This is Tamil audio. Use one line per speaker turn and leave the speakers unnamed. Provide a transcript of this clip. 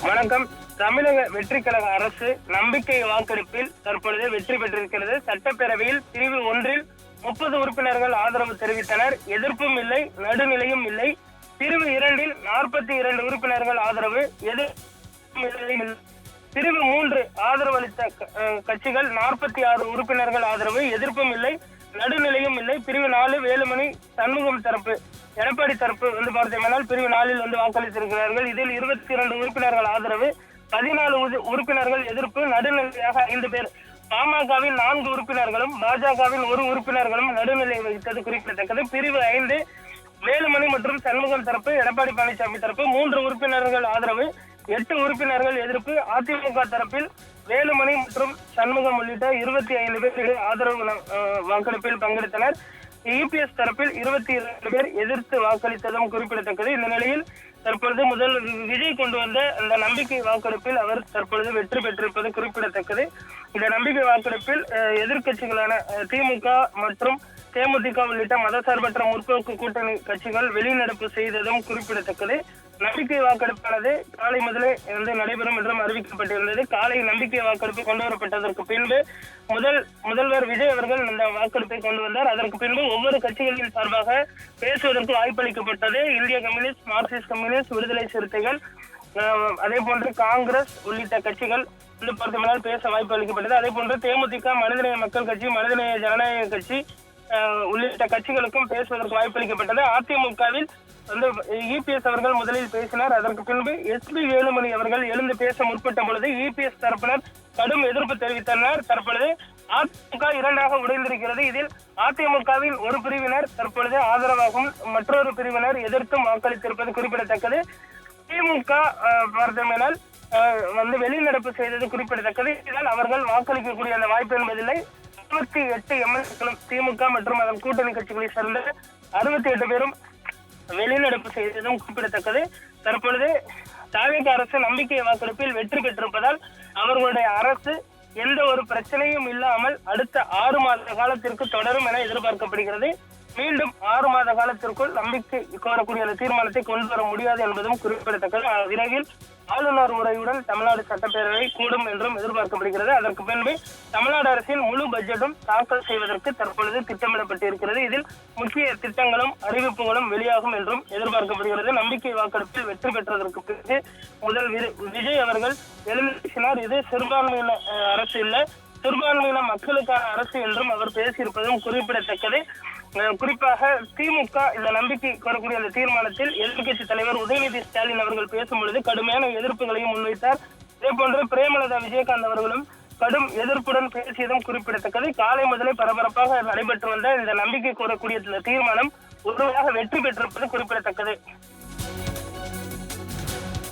வணக்கம். தமிழக வெற்றி கழக அரசு நம்பிக்கை வாக்கெடுப்பில் தற்பொழுது வெற்றி பெற்றிருக்கிறது. சட்டப்பேரவையில் பிரிவு 1 30 உறுப்பினர்கள் ஆதரவு தெரிவித்தனர். எதிர்ப்பும் இல்லை, நடுநிலையும் இல்லை. பிரிவு 2 42 உறுப்பினர்கள் ஆதரவு, பிரிவு 3 ஆதரவு அளித்த கட்சிகள் 46 உறுப்பினர்கள் ஆதரவு, எதிர்ப்பும் இல்லை, நடுநிலையும் இல்லை. பிரிவு 4 வேலுமணி சண்முகம் தரப்பு, எடப்பாடி தரப்பு பார்த்தீங்கன்னால் பிரிவு 4 வாக்களித்திருக்கிறார்கள். இதில் 22 உறுப்பினர்கள் ஆதரவு, 14 உறுப்பினர்கள் எதிர்ப்பு, நடுநிலையாக 5 பேர். பாமகவின் 4 உறுப்பினர்களும் பாஜகவின் 1 உறுப்பினர்களும் நடுநிலை வகித்தது குறிப்பிடத்தக்கது. பிரிவு 5 வேலுமணி மற்றும் சண்முகம் தரப்பு, எடப்பாடி பழனிசாமி தரப்பு 3 உறுப்பினர்கள் ஆதரவு, 8 உறுப்பினர்கள் எதிர்ப்பு. அதிமுக தரப்பில் வேலுமணி மற்றும் சண்முகம் உள்ளிட்ட 25 பேர் ஆதரவு வாக்கெடுப்பில் பங்கெடுத்தனர். இபிஎஸ் தரப்பில் 22 பேர் எதிர்த்து வாக்களித்ததும் குறிப்பிடத்தக்கது. இந்த நிலையில் தற்பொழுது முதல் விஜய் கொண்டு வந்த இந்த நம்பிக்கை வாக்கெடுப்பில் அவர் தற்பொழுது வெற்றி பெற்றிருப்பது குறிப்பிடத்தக்கது. இந்த நம்பிக்கை வாக்கெடுப்பில் எதிர்கட்சிகளான திமுக மற்றும் தேமுதிக உள்ளிட்ட மதசார்பற்ற முற்போக்கு கூட்டணி கட்சிகள் வெளிநடப்பு செய்ததும் குறிப்பிடத்தக்கது. நம்பிக்கை வாக்கெடுப்பானது காலை முதலே நடைபெறும் என்றும் அறிவிக்கப்பட்டிருந்தது. காலை நம்பிக்கை வாக்கெடுப்பு கொண்டு வரப்பட்டதற்கு பின்பு முதல்வர் விஜய் அவர்கள் இந்த வாக்கெடுப்பை கொண்டு வந்தார். அதற்கு பின்பு ஒவ்வொரு கட்சிகளின் சார்பாக பேசுவதற்கு வாய்ப்பளிக்கப்பட்டது. இந்திய கம்யூனிஸ்ட், மார்க்சிஸ்ட் கம்யூனிஸ்ட், விடுதலை சிறுத்தைகள், அதே போன்று காங்கிரஸ் உள்ளிட்ட கட்சிகள் பார்த்தோம்னால் பேச வாய்ப்பு அளிக்கப்பட்டது. அதே போன்று தேமுதிக, மனிதநேய மக்கள் கட்சி, மனிதநேய ஜனநாயக கட்சி உள்ளிட்ட கட்சிகளுக்கும் பேசுவதற்கு வாய்ப்பளிக்கப்பட்டது. அதிமுகவில் இபிஎஸ் அவர்கள் முதலில் பேசினார். அதற்கு பின்பு எஸ்பி வேலுமணி அவர்கள் எழுந்து பேச முற்பட்ட பொழுது இபிஎஸ் தரப்பினர் கடும் எதிர்ப்பு தெரிவித்தனர். தற்பொழுது அதிமுக 2ஆக உடைந்திருக்கிறது. இதில் அதிமுகவின் ஒரு பிரிவினர் தற்பொழுது ஆதரவாகவும் மற்றொரு பிரிவினர் எதிர்த்தும் வாக்களித்திருப்பது குறிப்பிடத்தக்கது. திமுக பார்த்தோம்னால் வெளிநடப்பு செய்தது குறிப்பிடத்தக்கது. இதனால் அவர்கள் வாக்களிக்கக்கூடிய அந்த வாய்ப்பு என்பதில்லை. 68 எம்எல்ஏக்களும் திமுக மற்றும் அதன் கூட்டணி கட்சிகளை சேர்ந்த 68 பேரும் வெளிநடப்பு செய்ததும் குறிப்பிடத்தக்கது. தற்பொழுது தாவேக அரசு நம்பிக்கை வாக்கெடுப்பில் வெற்றி பெற்றிருப்பதால் அவர்களுடைய அரசு எந்த ஒரு பிரச்சனையும் இல்லாமல் அடுத்த 6 மாத காலத்திற்கு தொடரும் என எதிர்பார்க்கப்படுகிறது. மீண்டும் 6 மாத காலத்திற்குள் நம்பிக்கை கோரக்கூடிய அந்த தீர்மானத்தை கொண்டு வர முடியாது என்பதும் குறிப்பிடத்தக்கது. விரைவில் ஆளுநர் உரையுடன் தமிழ்நாடு சட்டப்பேரவை கூடும் என்றும் எதிர்பார்க்கப்படுகிறது. அதற்கு பின்பு தமிழ்நாடு அரசின் முழு பட்ஜெட்டும் தாக்கல் செய்வதற்கு தற்பொழுது திட்டமிடப்பட்டிருக்கிறது. இதில் முக்கிய திட்டங்களும் அறிவிப்புகளும் வெளியாகும் என்றும் எதிர்பார்க்கப்படுகிறது. நம்பிக்கை வாக்கெடுப்பில் வெற்றி பெற்றதற்கு பிறகு முதல் விஜய் அவர்கள் எழுந்தினார். இது சிறுபான்மையின அரசு இல்ல, சிறுபான்மையின மக்களுக்கான அரசு என்றும் அவர் பேசியிருப்பதும் குறிப்பிடத்தக்கது. குறிப்பாக திமுக இந்த நம்பிக்கை கோரக்கூடிய அந்த தீர்மானத்தில் எதிர்கட்சி தலைவர் உதயநிதி ஸ்டாலின் அவர்கள் பேசும் பொழுது கடுமையான எதிர்ப்புகளையும் முன்வைத்தார். இதே போன்று பிரேமலதா விஜயகாந்த் அவர்களும் கடும் எதிர்ப்புடன் பேசியதும் குறிப்பிடத்தக்கது. காலை முதலே பரபரப்பாக நடைபெற்று வந்த இந்த நம்பிக்கை கோரக்கூடிய இந்த தீர்மானம் உறுதியாக வெற்றி பெற்றிருப்பது குறிப்பிடத்தக்கது.